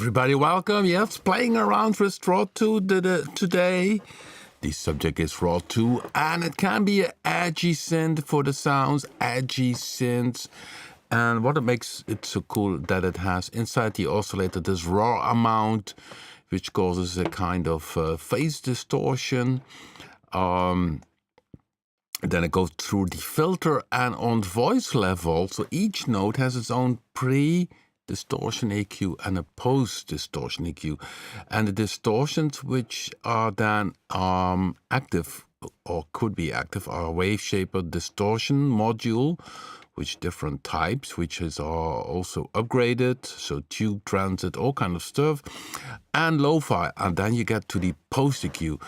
everybody, welcome. Yes, playing around with RAW-2 today. The subject is RAW-2, and it can be an edgy synth for the sounds, edgy synths. And what makes it so cool that it has inside the oscillator this raw amount, which causes a kind of phase distortion. Then it goes through the filter, and on voice level, so each note has its own pre-distortion EQ and a post-distortion EQ. And the distortions which are then active or could be active are a wave shaper distortion module, which different types, which is also upgraded, so tube transit, all kind of stuff, and lo-fi, and then you get to the post EQ.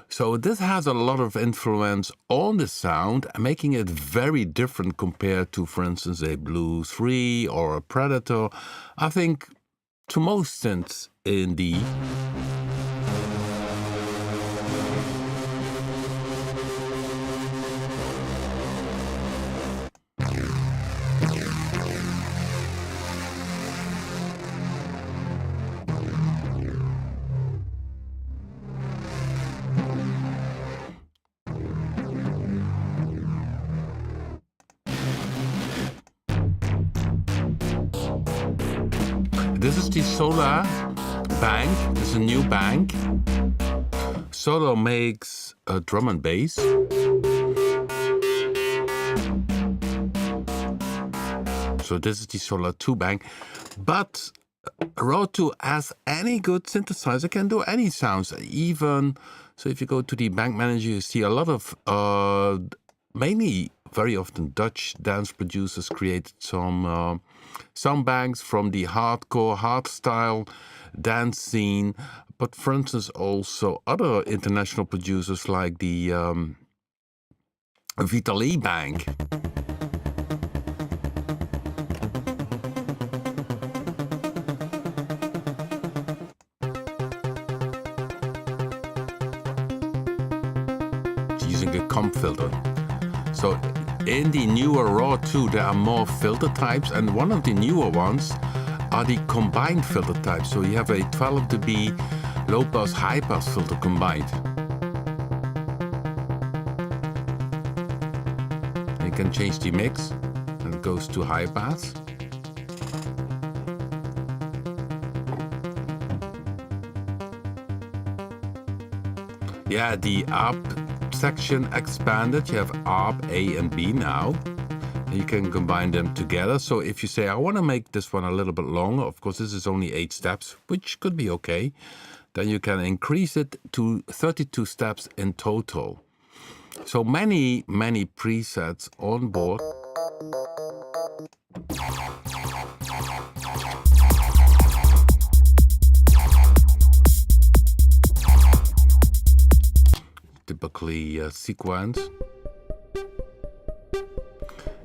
So this has a lot of influence on the sound, making it very different compared to, for instance, a Blue 3 or a Predator. I think to most synths in the This is the Solar bank. This is a new bank. Solar makes drum and bass. So this is the Solar 2 bank. But RAW-2, as any good synthesizer, can do any sounds. Even, so if you go to the bank manager, you see a lot of, mainly very often Dutch dance producers created some banks from the hardcore, hardstyle dance scene, but for instance also other international producers like the Vitaly bank. Using a comp filter. So in the newer RAW-2, there are more filter types, and one of the newer ones are the combined filter types. So you have a 12 dB low-pass, high-pass filter combined. You can change the mix, and it goes to high-pass. Yeah, the up section expanded. You have ARP A and B now, and you can combine them together. So if you say I want to make this one a little bit longer, of course this is only 8 steps, which could be okay, then you can increase it to 32 steps in total. So many presets on board. Typically sequence.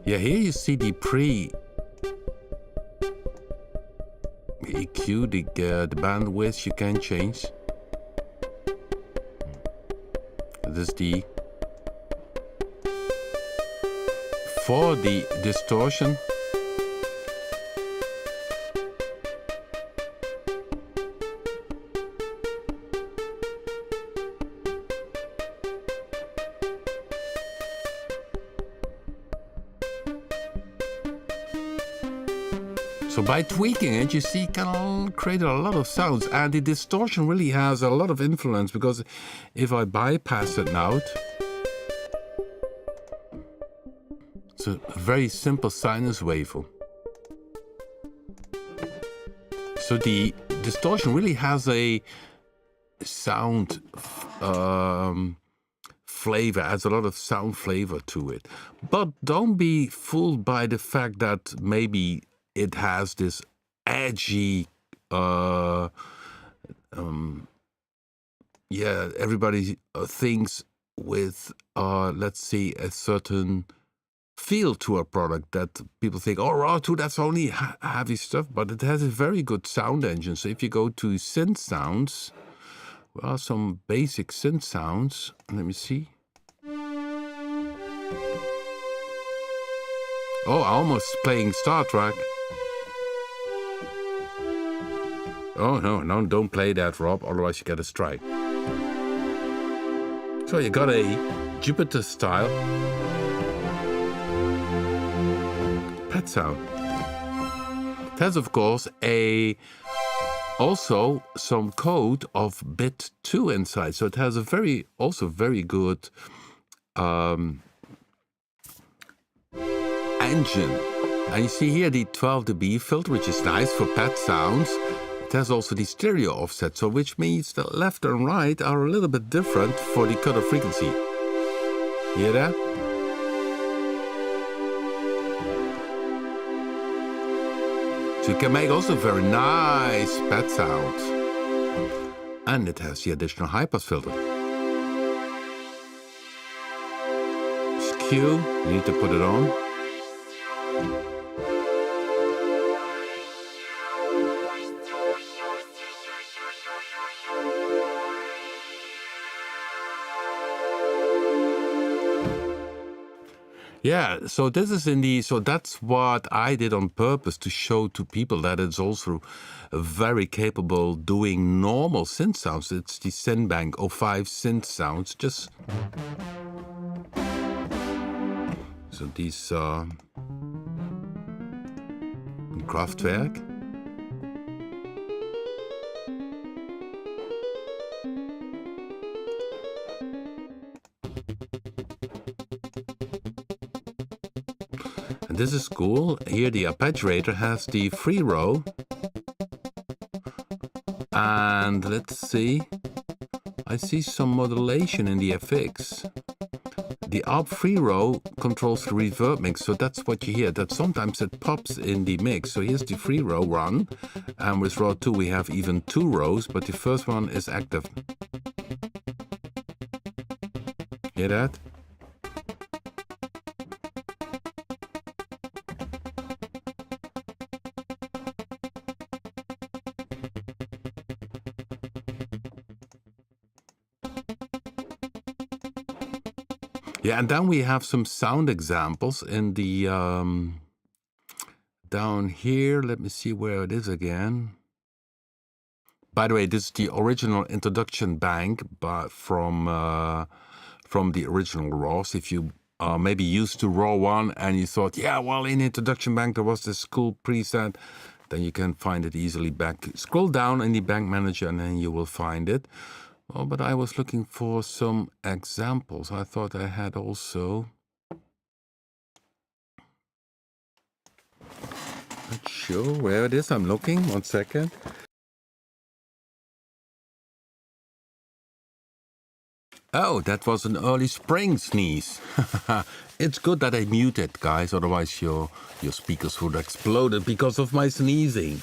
Yeah, here you see the pre EQ, the bandwidth you can change. This is the for the distortion. So by tweaking it, you see, can create a lot of sounds, and the distortion really has a lot of influence, because if I bypass it now, it's a very simple sinus wave. So the distortion really has a sound flavor, adds a lot of sound flavor to it. But don't be fooled by the fact that maybe it has this edgy, yeah, everybody thinks with, let's say, a certain feel to a product that people think, oh, RAW-2, that's only heavy stuff, but it has a very good sound engine. So if you go to synth sounds, well, some basic synth sounds, let me see. Oh, almost playing Star Trek. Oh, no, don't play that, Rob, otherwise you get a strike. So you got a Jupiter style pad sound. It has, of course, also some code of bit 2 inside. So it has a very good engine. And you see here the 12 dB filter, which is nice for pad sounds. It has also the stereo offset, so which means the left and right are a little bit different for the cutoff frequency. Hear that? So you can make also very nice pad sounds. And it has the additional high pass filter. It's Q, you need to put it on. Yeah, so this is so that's what I did on purpose to show to people that it's also very capable doing normal synth sounds. It's the SynBank 05 synth sounds. So these Kraftwerk. And this is cool. Here the arpeggiator has the free row. And let's see. I see some modulation in the FX. The ARP free row controls the reverb mix, so that's what you hear. That sometimes it pops in the mix. So here's the free row run. And with RAW-2 we have even 2 rows, but the first one is active. Hear that? Yeah, and then we have some sound examples in the down here. Let me see where it is again. By the way, this is the original introduction bank, but from the original RAWs. If you are maybe used to RAW-1 and you thought, yeah, well, in introduction bank there was this cool preset, then you can find it easily back. Scroll down in the bank manager and then you will find it. Oh, but I was looking for some examples. I thought I had also. Not sure where it is. I'm looking. 1 second. Oh, that was an early spring sneeze. It's good that I muted, guys. Otherwise, your speakers would have exploded because of my sneezing.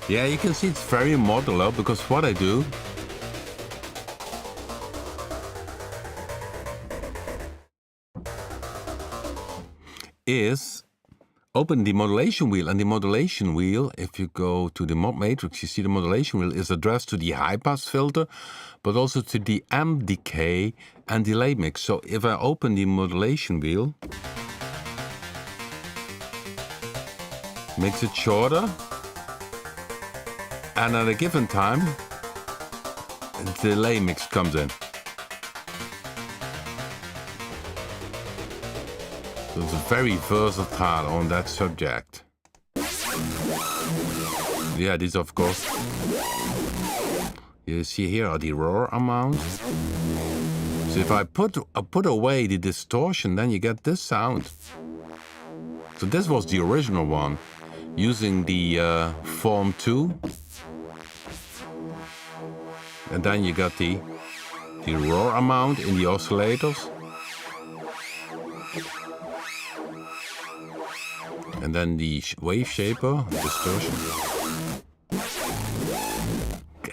Yeah, you can see it's very modular because what I do is open the modulation wheel, and the modulation wheel, if you go to the mod matrix, you see the modulation wheel is addressed to the high pass filter, but also to the amp decay and delay mix. So if I open the modulation wheel, makes it shorter, and at a given time, the delay mix comes in. So it's very versatile on that subject. Yeah, these of course. You see here are the raw amounts. So if I put away the distortion, then you get this sound. So this was the original one, using the Form 2. And then you got the raw amount in the oscillators. And then the wave shaper, distortion.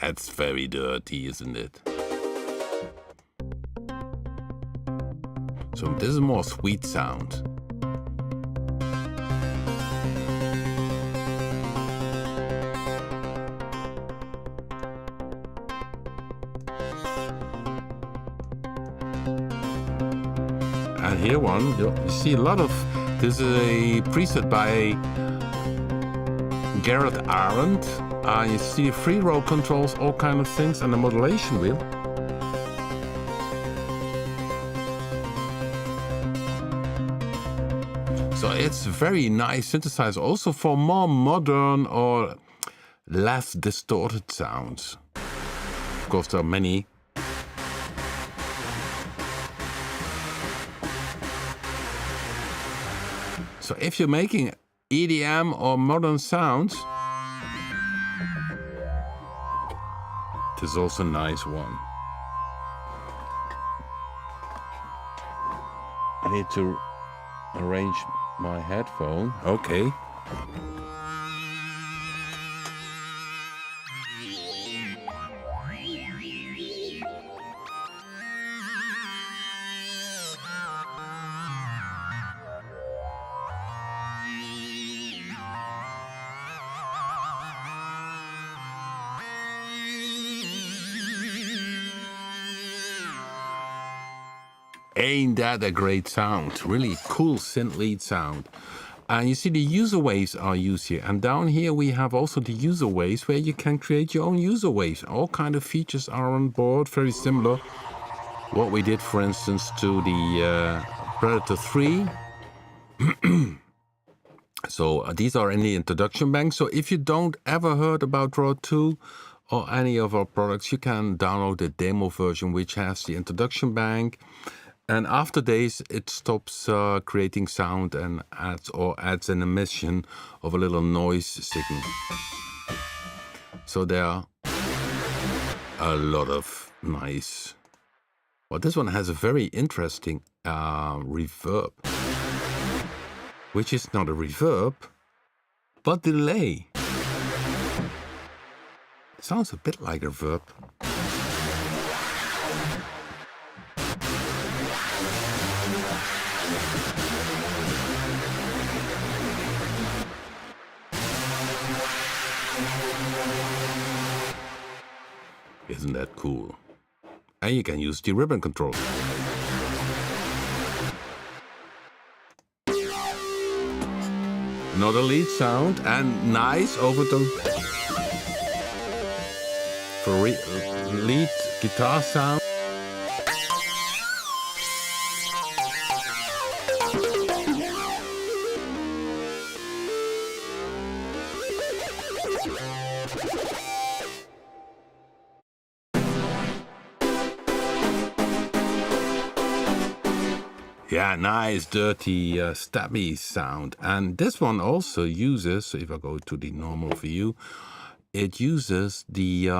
That's very dirty, isn't it? So this is more sweet sound. And here one, you see a lot of, this is a preset by Garrett Arendt. You see free roll controls, all kind of things, and the modulation wheel. So it's a very nice synthesizer, also for more modern or less distorted sounds. Of course, there are many. So if you're making EDM or modern sounds, this is also a nice one. I need to arrange my headphone. Okay. Ain't that a great sound? Really cool synth lead sound. And you see the user waves are used here. And down here we have also the user waves where you can create your own user waves. All kind of features are on board, very similar. What we did, for instance, to the Predator 3. So these are in the introduction bank. So if you don't ever heard about RAW-2 or any of our products, you can download the demo version, which has the introduction bank. And after days, it stops creating sound and adds an emission of a little noise signal. So there are a lot of nice. Well, this one has a very interesting reverb, which is not a reverb, but delay. It sounds a bit like a reverb. Isn't that cool? And you can use the ribbon controller. Another lead sound and nice overtone for lead guitar sound. Yeah, nice, dirty, stabby sound. And this one also uses, so if I go to the normal view, it uses the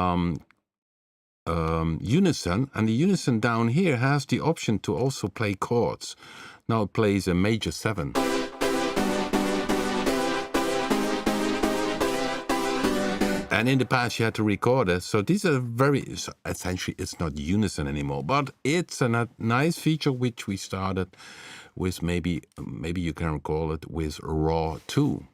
unison. And the unison down here has the option to also play chords. Now it plays a major 7. And in the past you had to record it. So these are very, so essentially it's not unison anymore, but it's a nice feature which we started with, maybe you can call it with RAW-2.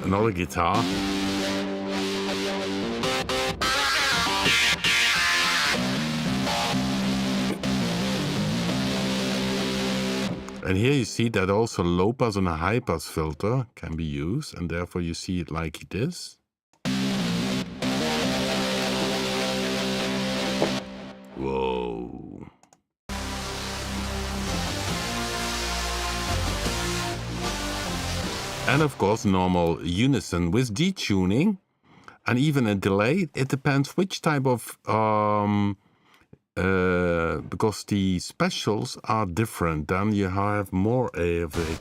Another guitar. And here you see that also low pass and a high pass filter can be used, and therefore you see it like this. Whoa. And of course normal unison with detuning and even a delay. It depends which type of because the specials are different. Then you have more of it.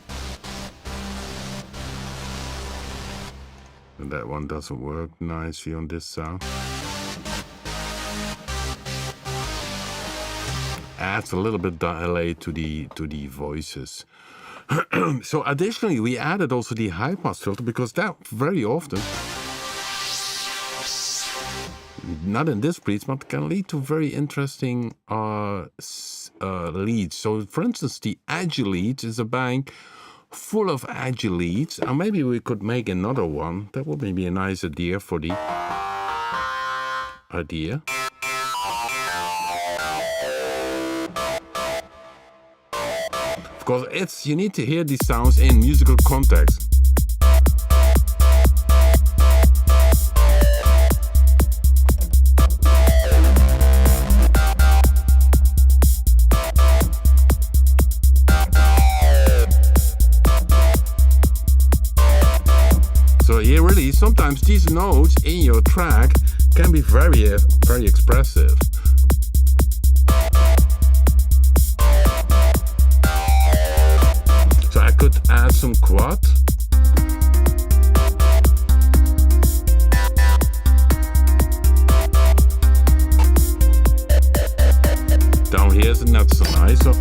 And that one doesn't work nicely on this sound. Adds a little bit delay to the voices. So additionally, we added also the high pass filter because that very often, not in this piece, but can lead to very interesting leads. So for instance, the edgy leads is a bank full of edgy leads, and maybe we could make another one. That would maybe a nice idea for the idea. Of course, you need to hear these sounds in musical context. So here really, sometimes these notes in your track can be very expressive. So I could add some quad. Down here is not so nice. So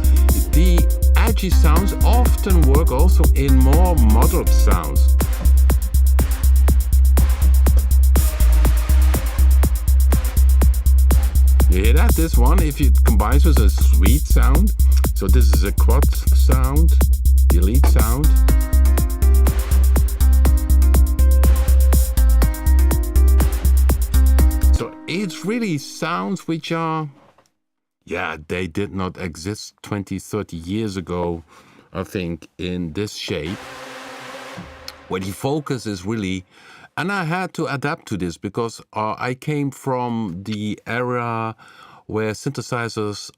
the edgy sounds often work also in more moderate sounds. You hear that? This one, if it combines with a sweet sound. So this is a quad sound, the lead sound. So it's really sounds which are, yeah, they did not exist 20, 30 years ago, I think, in this shape. Where the focus is really, and I had to adapt to this because I came from the era where synthesizers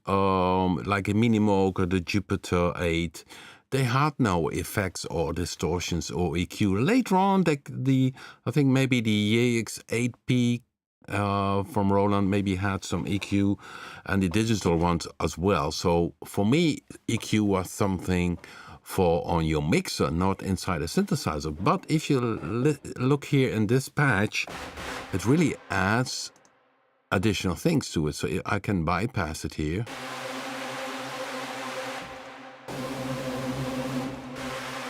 like a Mini Moog or the Jupiter 8, they had no effects or distortions or EQ. Later on, I think maybe the EX8P from Roland maybe had some EQ, and the digital ones as well. So for me, EQ was something for on your mixer, not inside a synthesizer. But if you look here in this patch, it really adds additional things to it. So I can bypass it here.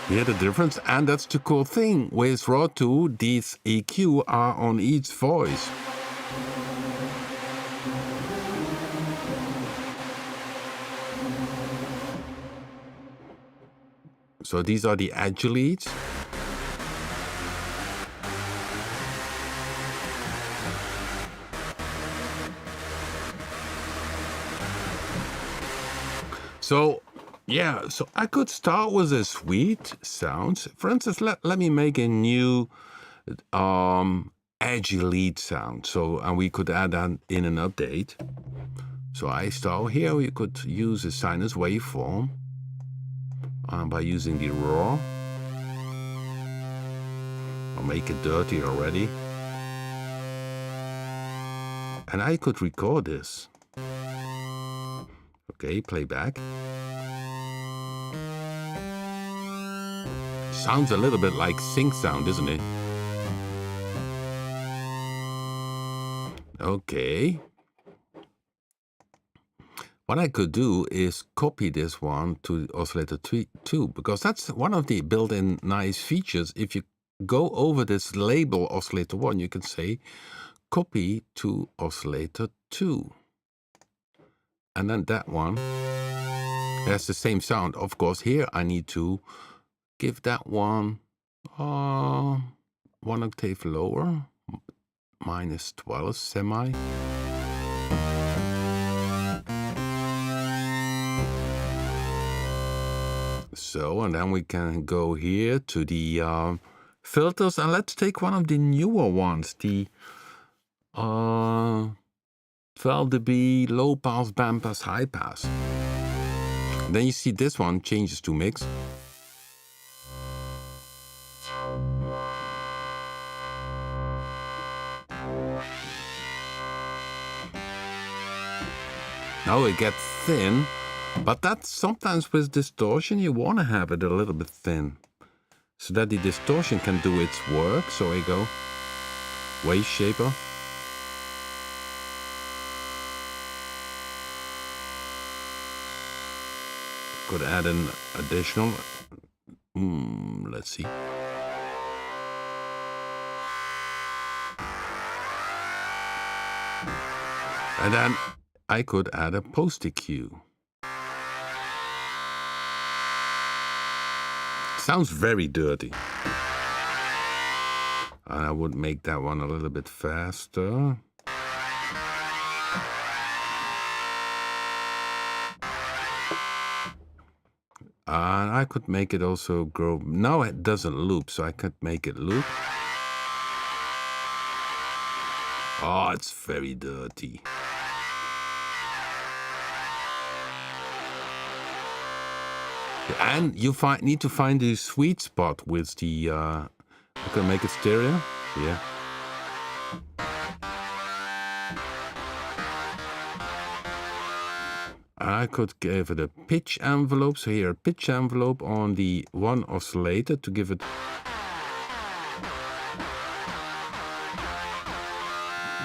You hear the difference? And that's the cool thing. With RAW-2, these EQ are on each voice. So these are the edge leads. So, yeah, so I could start with a sweet sounds. For instance, let me make a new edgy lead sound. So, and we could add that in an update. So I start here, we could use a sinus waveform by using the raw. I'll make it dirty already. And I could record this. Okay, playback. Sounds a little bit like sync sound, isn't it? Okay. What I could do is copy this one to oscillator 2, because that's one of the built-in nice features. If you go over this label oscillator 1, you can say copy to oscillator 2. And then that one has the same sound. Of course, here I need to give that one 1 octave lower, -12 semi. So, and then we can go here to the filters, and let's take one of the newer ones, the 12 dB low pass, band pass, high pass. And then you see this one changes to mix. Now it gets thin, but that's sometimes with distortion you want to have it a little bit thin so that the distortion can do its work. So I go wave shaper. Could add an additional, let's see. And then I could add a post EQ. Sounds very dirty. And I would make that one a little bit faster. And I could make it also grow. Now it doesn't loop, so I could make it loop. Oh, it's very dirty. And you need to find the sweet spot with the. I could make it stereo. Yeah. I could give it a pitch envelope. So here, a pitch envelope on the one oscillator to give it.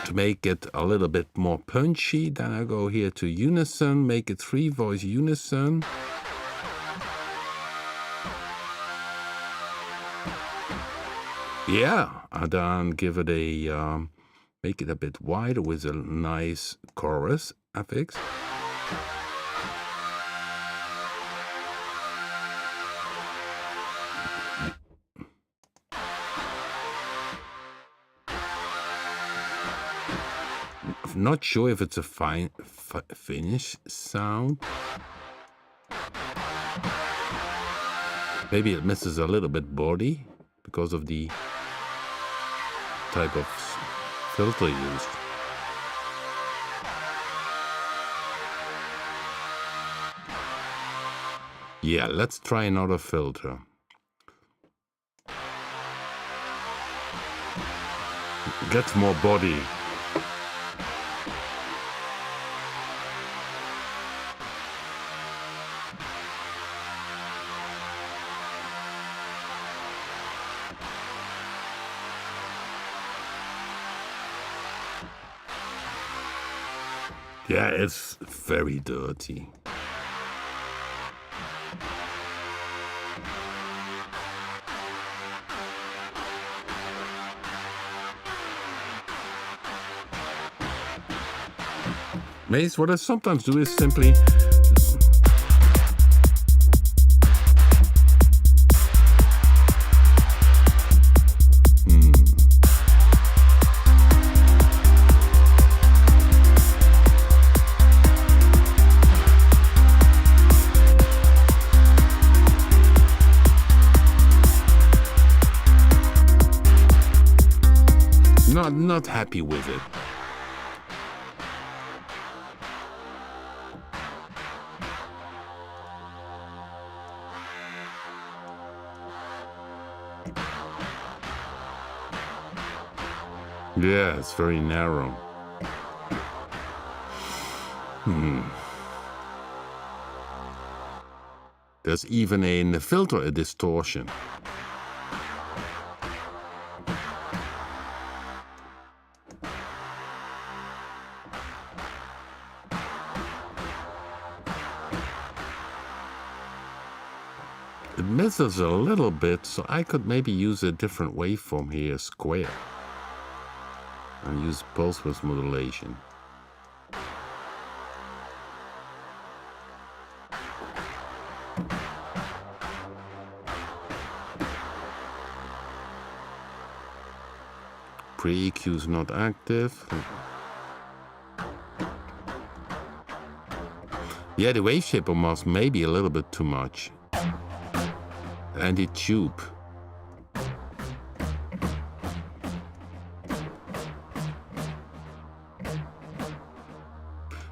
To make it a little bit more punchy. Then I go here to unison, make it 3-voice unison. Yeah, and then give it a, make it a bit wider with a nice chorus FX. I'm not sure if it's a fine finish sound. Maybe it misses a little bit body because of the type of filter used. Yeah, let's try another filter. Gets more body. Yeah, it's very dirty. Maze, what I sometimes do is simply not happy with it. Yeah, it's very narrow. There's even in the filter a distortion. It misses a little bit, so I could maybe use a different waveform here, square. And use pulse width modulation. Pre-EQ is not active. Yeah, the wave shaper mask may be a little bit too much. And the tube.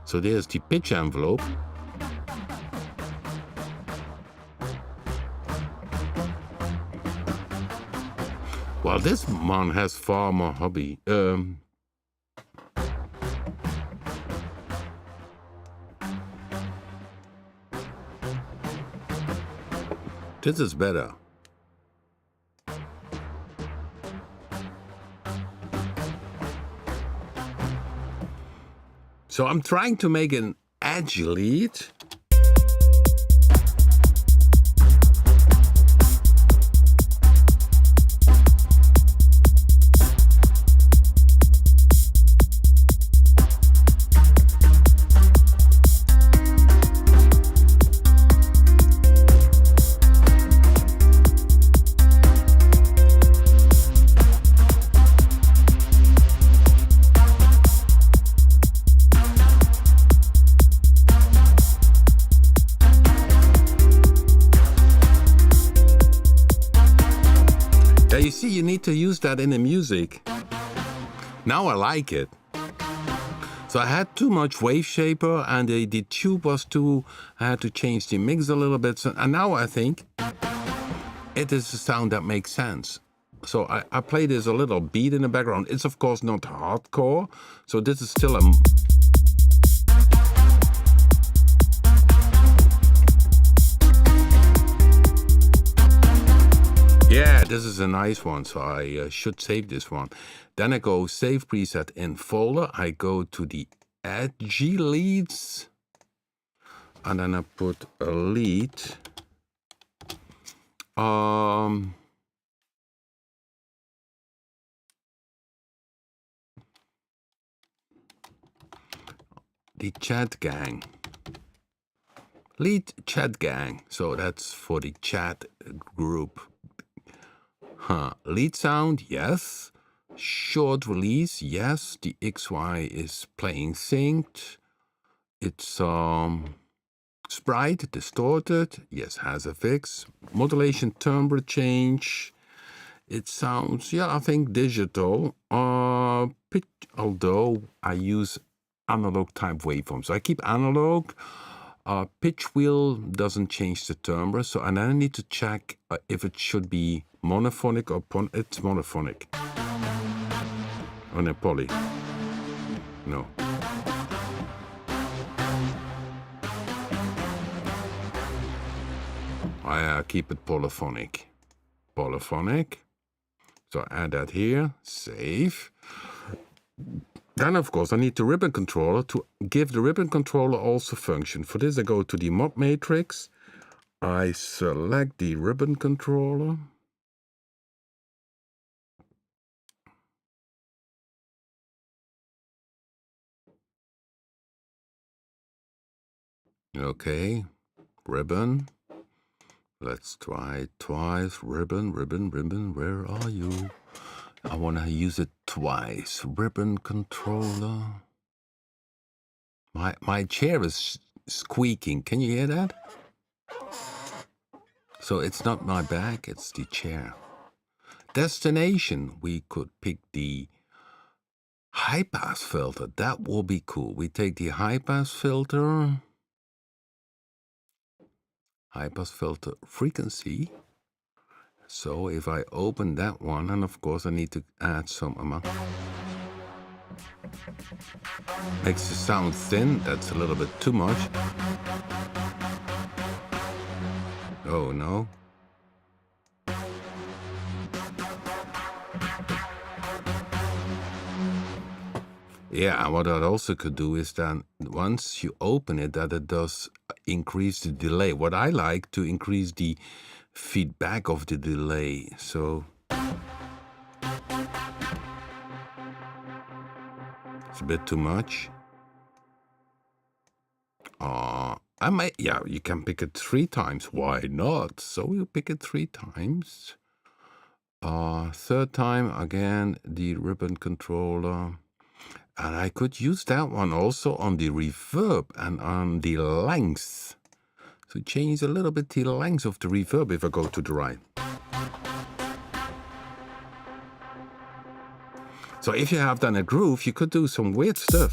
So there's the pitch envelope. Well, this one has far more hobby. This is better. So I'm trying to make an edgy lead. You see, you need to use that in the music. Now I like it. So I had too much wave shaper and the tube was too, I had to change the mix a little bit. So, and now I think it is a sound that makes sense. So I play this a little beat in the background. It's of course not hardcore. So this is still a... Yeah, this is a nice one, so I should save this one. Then I go save preset in folder. I go to the edgy leads, and then I put a lead. The chat gang. Lead chat gang. So that's for the chat group. Lead sound, yes. Short release, yes. The XY is playing synced. It's sprite, distorted, yes, has a fix. Modulation timbre change. It sounds, yeah, I think digital. Pitch, although I use analog type waveforms. So I keep analog. Pitch wheel doesn't change the timbre, so and then I need to check if it should be monophonic or it's monophonic. On a poly. No. I keep it polyphonic. Polyphonic. So add that here. Save. Then, of course, I need the ribbon controller to give the ribbon controller also function. For this, I go to the mod matrix. I select the ribbon controller. Okay, ribbon. Let's try it twice. Ribbon, ribbon, ribbon, where are you? I want to use it twice. Ribbon controller. My chair is squeaking. Can you hear that? So it's not my back, it's the chair. Destination, we could pick the high-pass filter. That will be cool. We take the high-pass filter. High-pass filter frequency. So if I open that one, and of course I need to add some amount. Makes the sound thin, that's a little bit too much. Oh no. Yeah, what I also could do is then once you open it, that it does increase the delay. What I like to increase the feedback of the delay. So it's a bit too much. I might, yeah, you can pick it 3 times. Why not? So we'll pick it 3 times. 3rd time again the ribbon controller. And I could use that one also on the reverb and on the length. So change a little bit the length of the reverb if I go to the right. So if you have done a groove, you could do some weird stuff.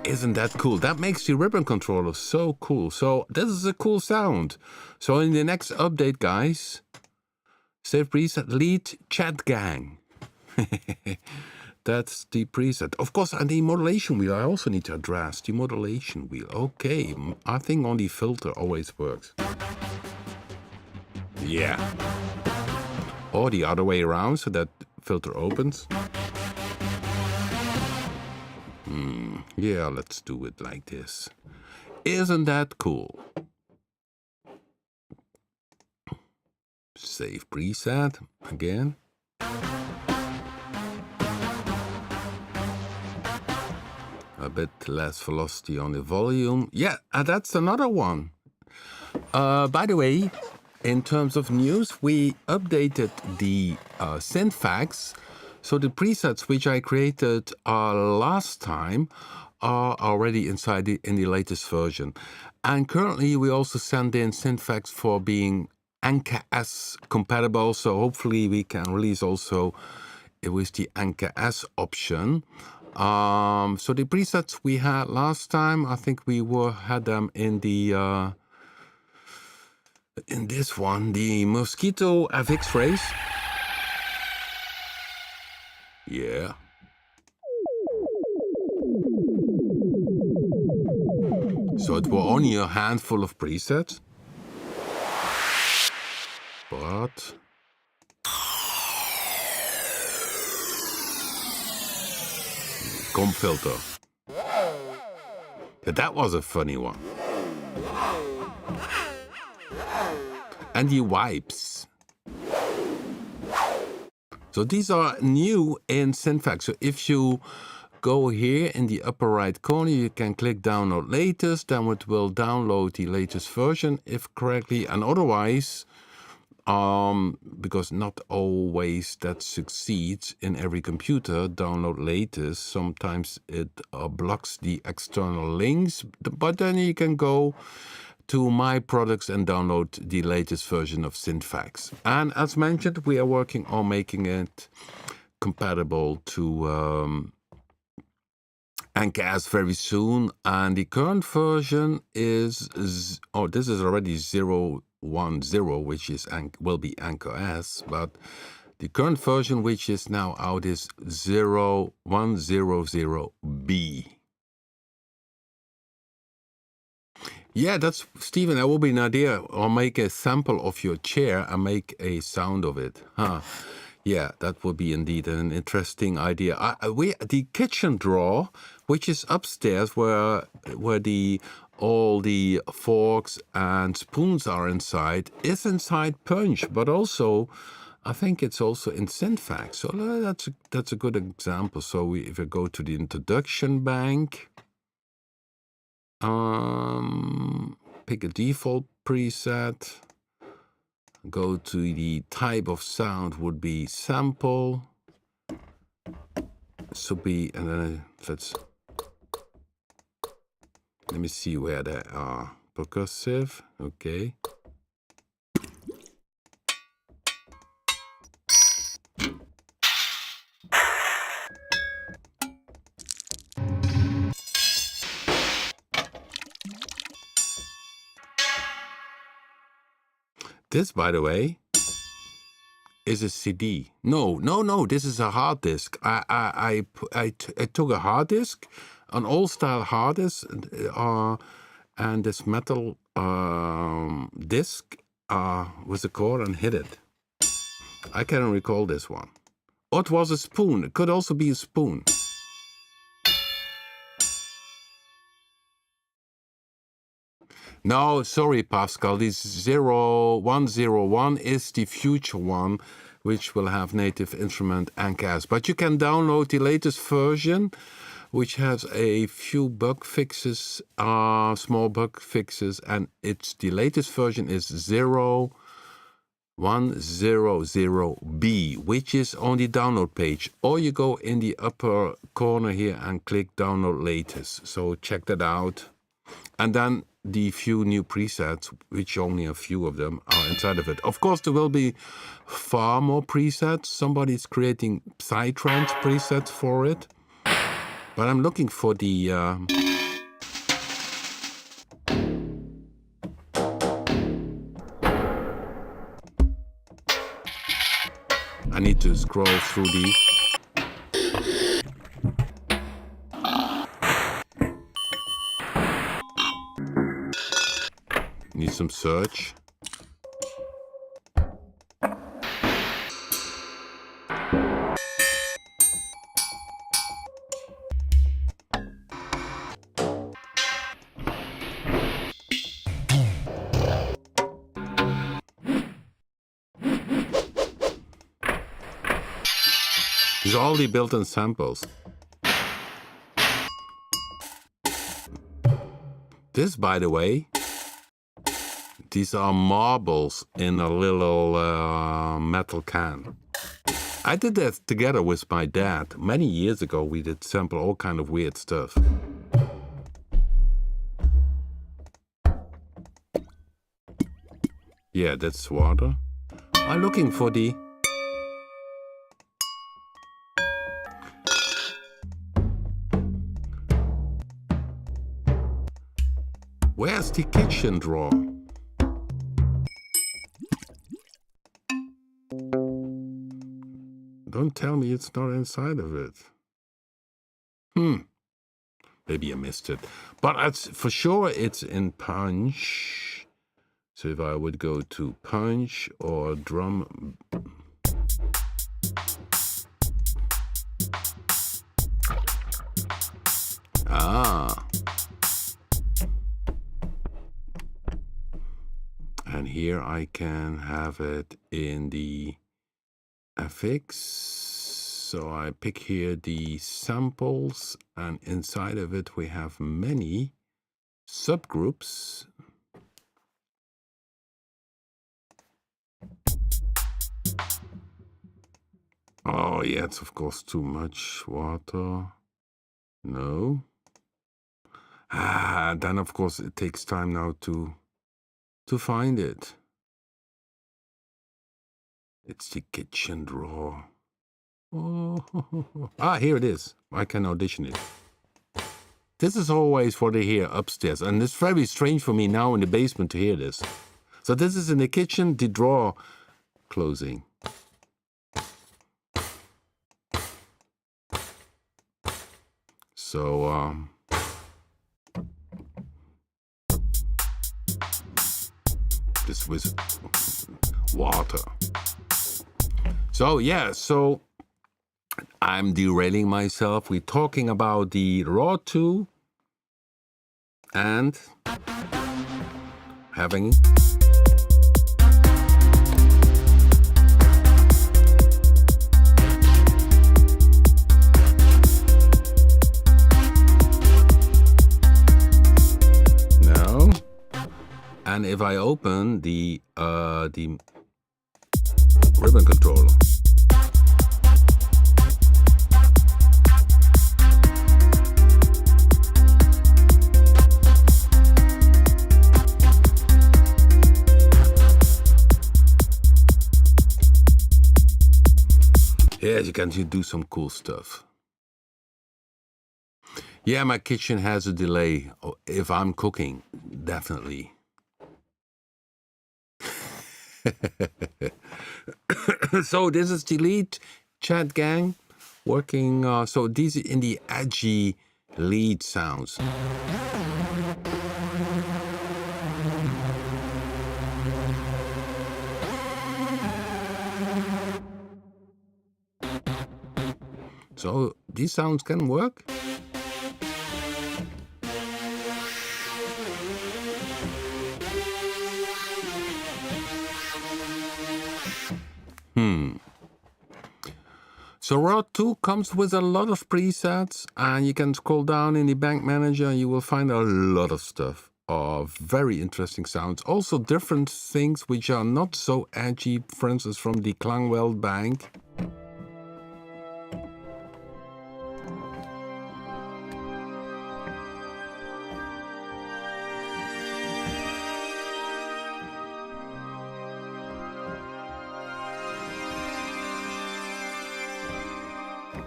Isn't that cool? That makes the ribbon controller so cool. So this is a cool sound. So in the next update, guys, Save preset, lead chat gang. That's the preset. Of course, and the modulation wheel, I also need to address the modulation wheel. Okay, I think only filter always works. Yeah. Or the other way around, so that filter opens. Yeah, let's do it like this. Isn't that cool? Save preset again. A bit less velocity on the volume. Yeah, that's another one. By the way, in terms of news, we updated the SynFX. So the presets which I created last time are already inside in the latest version. And currently we also send in SynFX for being Anchor S compatible. So hopefully we can release also with the Anchor S option. So the presets we had last time, I think we had them in the in this one, the Mosquito FX race. Yeah. So it were only a handful of presets. But comp filter. Yeah, that was a funny one. And the wipes. So these are new in SynFX. So if you go here in the upper right corner, you can click download latest, then it will download the latest version if correctly, and otherwise, because not always that succeeds in every computer, download latest, sometimes it blocks the external links, but then you can go to My Products and download the latest version of SynFX. And as mentioned, we are working on making it compatible to Anchor S very soon. And the current version is, this is already 0.10, which is will be Anchor S, but the current version which is now out is 0.100B. Yeah, that's, Stephen, that will be an idea. Or make a sample of your chair and make a sound of it. Huh. Yeah, that would be indeed an interesting idea. The kitchen drawer, which is upstairs where all the forks and spoons are inside, is inside Punch, but also, I think it's also in SynFX. So that's a good example. So if I go to the introduction bank, pick a default preset, go to the type of sound would be sample, so be, and then let me see where they are. Percussive, okay. This, by the way, is a CD. No, this is a hard disk. I took a hard disk, an old-style hard disk, and this metal disc with a cord and hit it. I can't recall this one. Or it was a spoon. It could also be a spoon. No, sorry, Pascal. This 0101 is the future one, which will have native instrument Anchor S. But you can download the latest version, which has a few bug fixes, small bug fixes, and the latest version is 0100B, which is on the download page. Or you go in the upper corner here and click download latest. So check that out. And then the few new presets, which only a few of them are inside of it. Of course, there will be far more presets. Somebody's creating Psytrance presets for it. But I'm looking for the... to scroll through the... Need some search. These are all the built-in samples. This, by the way, these are marbles in a little metal can. I did that together with my dad. Many years ago, we did sample all kind of weird stuff. Yeah, that's water. I'm looking for the... Where's the kitchen drawer? Don't tell me it's not inside of it. Maybe I missed it. But for sure it's in Punch. So if I would go to Punch or Drum... Ah. And here I can have it in the FX. So I pick here the samples, and inside of it we have many subgroups. Oh yeah, it's of course too much water. No. Then of course it takes time now to find it. It's the kitchen drawer. Oh. Here it is. I can audition it. This is always what I hear upstairs, and it's very strange for me now in the basement to hear this. So this is in the kitchen, the drawer closing. So, this was water. So, yeah, so I'm derailing myself. We're talking about the RAW-2 and having... And if I open the ribbon controller, yeah, you can do some cool stuff. Yeah, my kitchen has a delay. If I'm cooking, definitely. So this is the lead chat gang working. So these are in the edgy lead sounds. So these sounds can work. So RAW-2 comes with a lot of presets, and you can scroll down in the bank manager and you will find a lot of stuff of very interesting sounds. Also different things which are not so edgy, for instance from the Klangweld bank.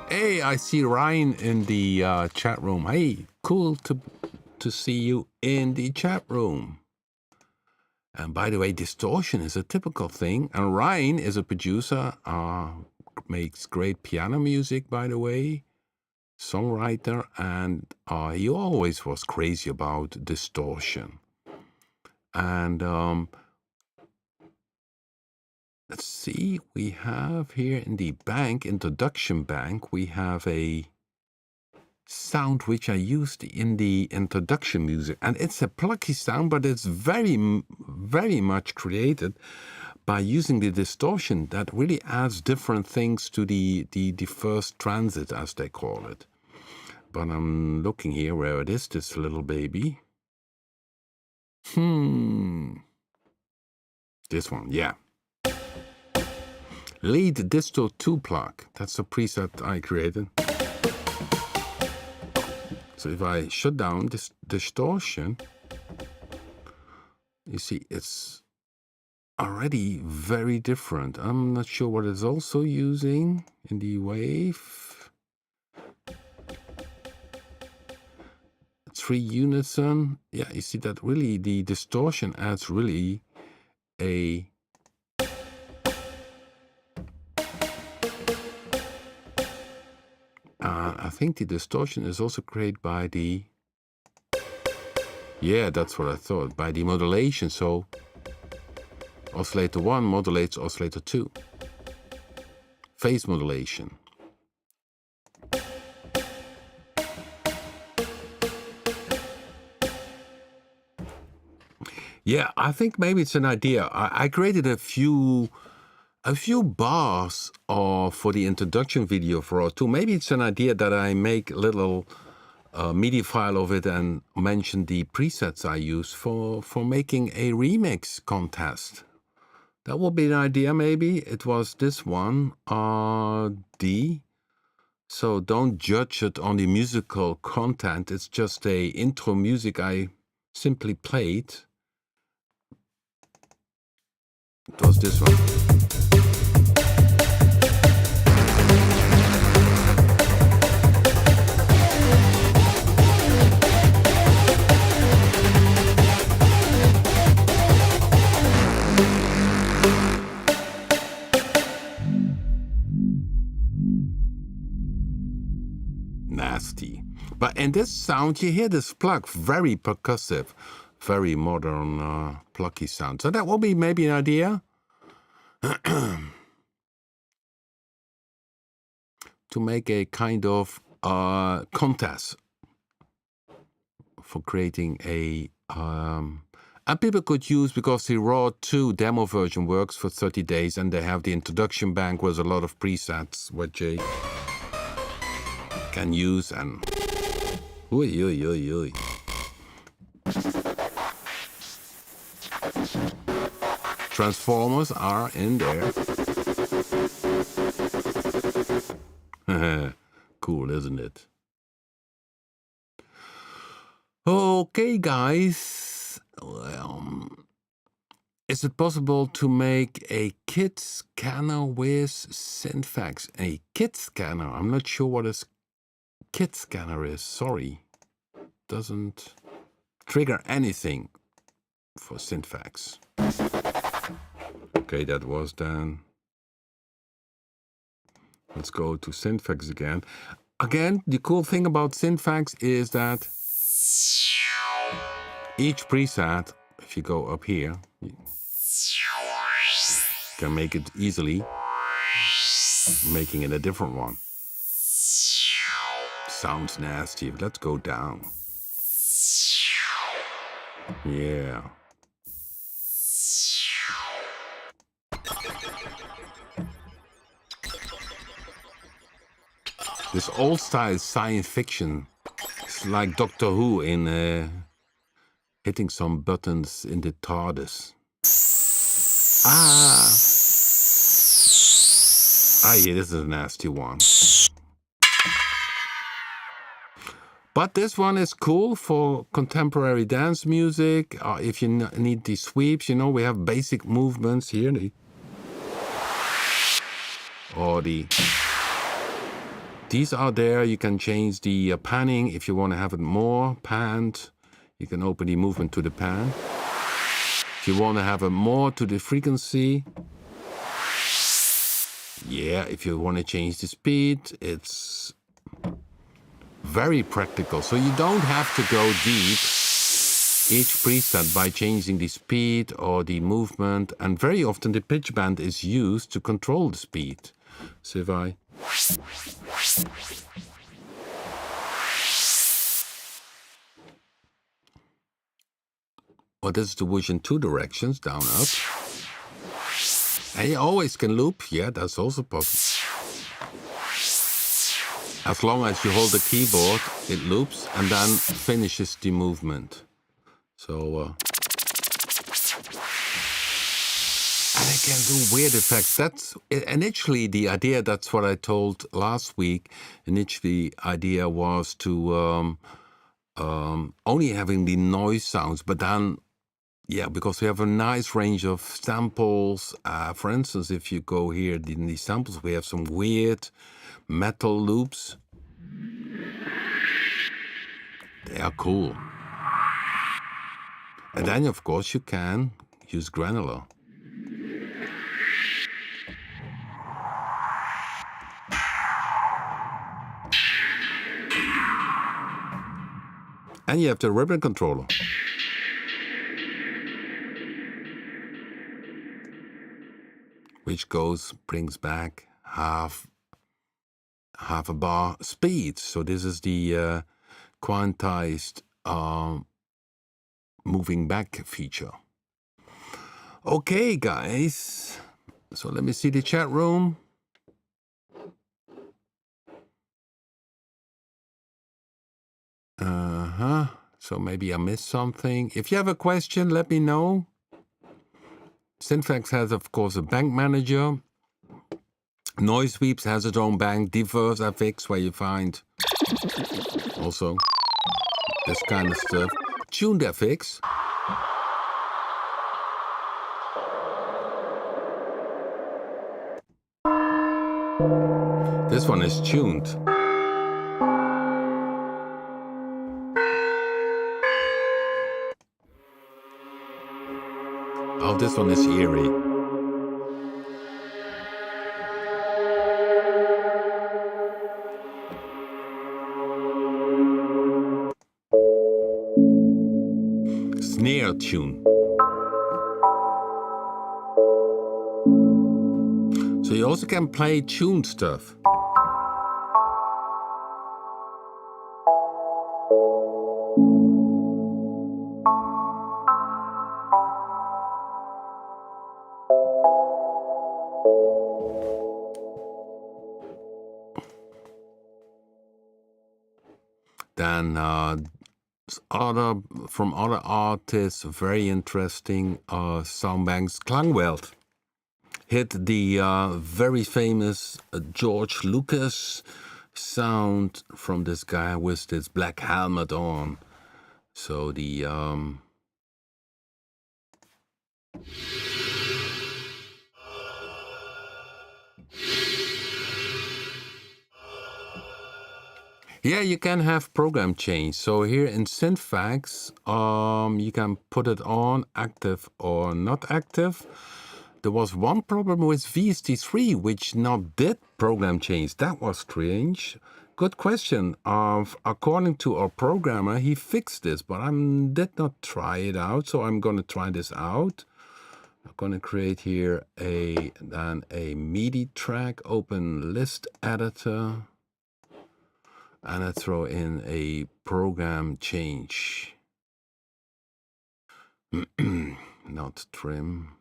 Hey, I see Ryan in the chat room. Hey, cool to see you in the chat room. And by the way, distortion is a typical thing. And Ryan is a producer, makes great piano music, by the way, songwriter, and he always was crazy about distortion. And let's see, we have here in the bank, introduction bank, we have a sound which I used in the introduction music, and it's a plucky sound, but it's very much created by using the distortion that really adds different things to the first transit, as they call it. But I'm looking here where it is, this little baby. This one, yeah. Lead Disto 2 plug. That's a preset I created. So if I shut down this distortion, you see it's already very different. I'm not sure what it's also using in the wave. 3 unison. Yeah, you see that really the distortion adds really a I think the distortion is also created by the, yeah, that's what I thought, by the modulation. So oscillator 1 modulates oscillator 2. Phase modulation. Yeah, I think maybe it's an idea. I created a few bars for the introduction video for RAW-2. Maybe it's an idea that I make a little MIDI file of it and mention the presets I use for making a remix contest. That would be an idea, maybe. It was this one, D. So don't judge it on the musical content. It's just a intro music I simply played. It was this one. Nasty. But in this sound, you hear this plug, very percussive, very modern, plucky sound. So that will be maybe an idea to make a kind of contest for creating a and people could use, because the RAW-2 demo version works for 30 days, and they have the introduction bank with a lot of presets which they can use. And transformers are in there. Cool, isn't it? Okay, guys. Is it possible to make a kit scanner with SynFX? A kit scanner? I'm not sure what a kit scanner is. Sorry. Doesn't trigger anything for SynFX. Okay, that was done. Let's go to SynFX again. Again, the cool thing about SynFX is that each preset, if you go up here, you can make it easily, making it a different one. Sounds nasty. Let's go down. Yeah. This old style science fiction. It's like Doctor Who in hitting some buttons in the TARDIS. Yeah, this is a nasty one. But this one is cool for contemporary dance music. If you need the sweeps, you know, we have basic movements here. These are there. You can change the panning if you want to have it more panned. You can open the movement to the pan. If you want to have it more to the frequency, yeah, if you want to change the speed, it's very practical. So you don't have to go deep each preset by changing the speed or the movement. And very often the pitch bend is used to control the speed. So if I... Well, this is the wish in two directions, down, up. And you always can loop. Yeah, that's also possible. As long as you hold the keyboard, it loops and then finishes the movement. So, and it can do weird effects. That's initially the idea. That's what I told last week. Initially, the idea was to only having the noise sounds, but then, yeah, because we have a nice range of samples. For instance, if you go here in these samples, we have some weird metal loops. They are cool. And then, of course, you can use granular. And you have the ribbon controller, which brings back half a bar speed. So this is the quantized moving back feature. Okay, guys. So let me see the chat room. So maybe I missed something. If you have a question, let me know. SynFX has, of course, a bank manager. Noise Sweeps has its own bank. Diverse FX, where you find also this kind of stuff. Tuned FX. This one is tuned. Oh, this one is eerie. Snare tune. So you also can play tuned stuff. Then from other artists, very interesting sound banks. Klangwelt hit the very famous George Lucas sound from this guy with this black helmet on. So the yeah, you can have program change. So here in SynFX, you can put it on active or not active. There was one problem with VST3 which not did program change. That was strange. Good question. According to our programmer, he fixed this, but I did not try it out. So I'm going to try this out. I'm going to create here a MIDI track, open list editor. And I throw in a program change. Not trim.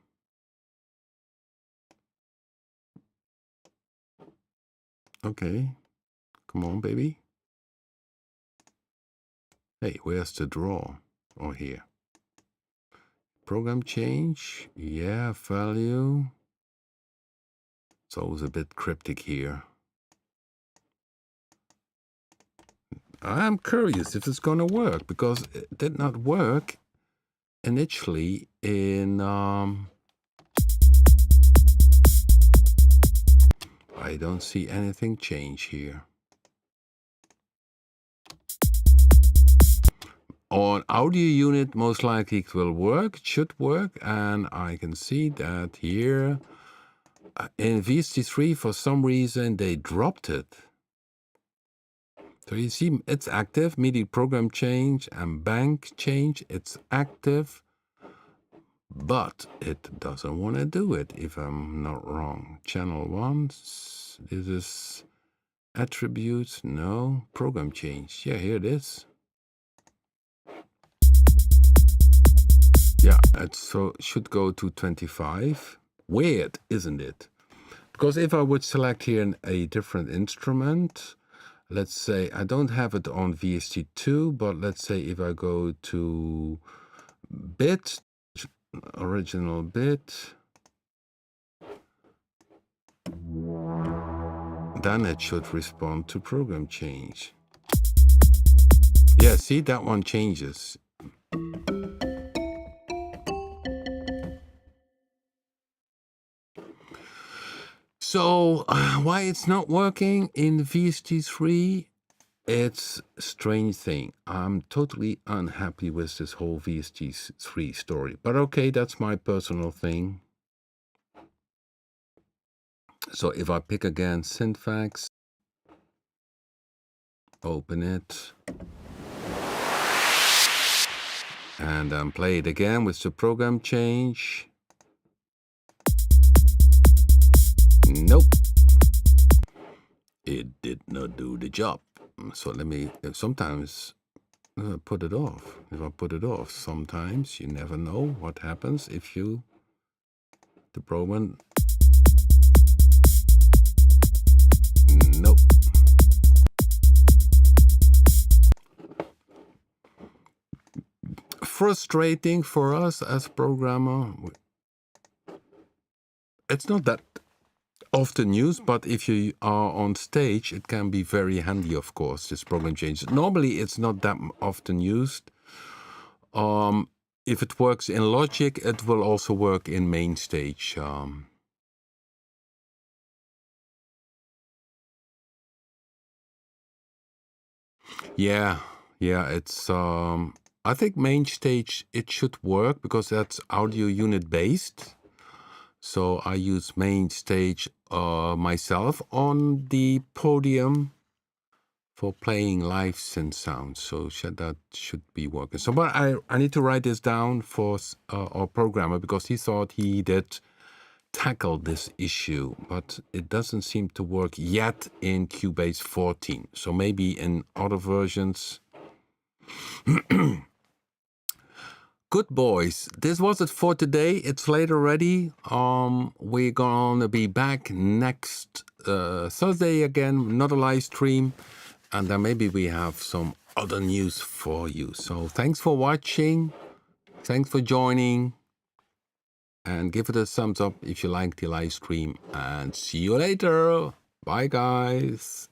Okay. Come on, baby. Hey, where's the draw? Oh, here. Program change. Yeah, value. It's always a bit cryptic here. I'm curious if it's going to work, because it did not work initially in I don't see anything change here. On audio unit, most likely it will work, it should work, and I can see that here in VST3, for some reason, they dropped it. So you see, it's active, MIDI program change and bank change, it's active, but it doesn't want to do it, if I'm not wrong. Channel 1, this is attributes, no, program change. Yeah, here it is. Yeah, it should go to 25. Weird, isn't it? Because if I would select here a different instrument, let's say I don't have it on VST2, but let's say if I go to bit, original bit, then it should respond to program change. Yeah, see, that one changes. So why it's not working in VST3? It's a strange thing. I'm totally unhappy with this whole VST3 story. But okay, that's my personal thing. So if I pick again SynFX, open it, and then play it again with the program change. Nope. It did not do the job. So let me sometimes put it off. If I put it off, sometimes you never know what happens if you the program. Nope. Frustrating for us as programmer. It's not that often used, but if you are on stage, it can be very handy, of course, this program change. Normally, it's not that often used. If it works in Logic, it will also work in main stage. Yeah, it's I think main stage it should work because that's audio unit based. So I use main stage myself on the podium for playing live synth sounds. So that should be working. So, but I need to write this down for our programmer because he thought he did tackle this issue, but it doesn't seem to work yet in Cubase 14. So maybe in other versions. Good boys, this was it for today. It's late already. We're gonna be back next Thursday again, not a live stream, and then maybe we have some other news for you. So thanks for watching, thanks for joining, and give it a thumbs up if you like the live stream, and see you later. Bye guys.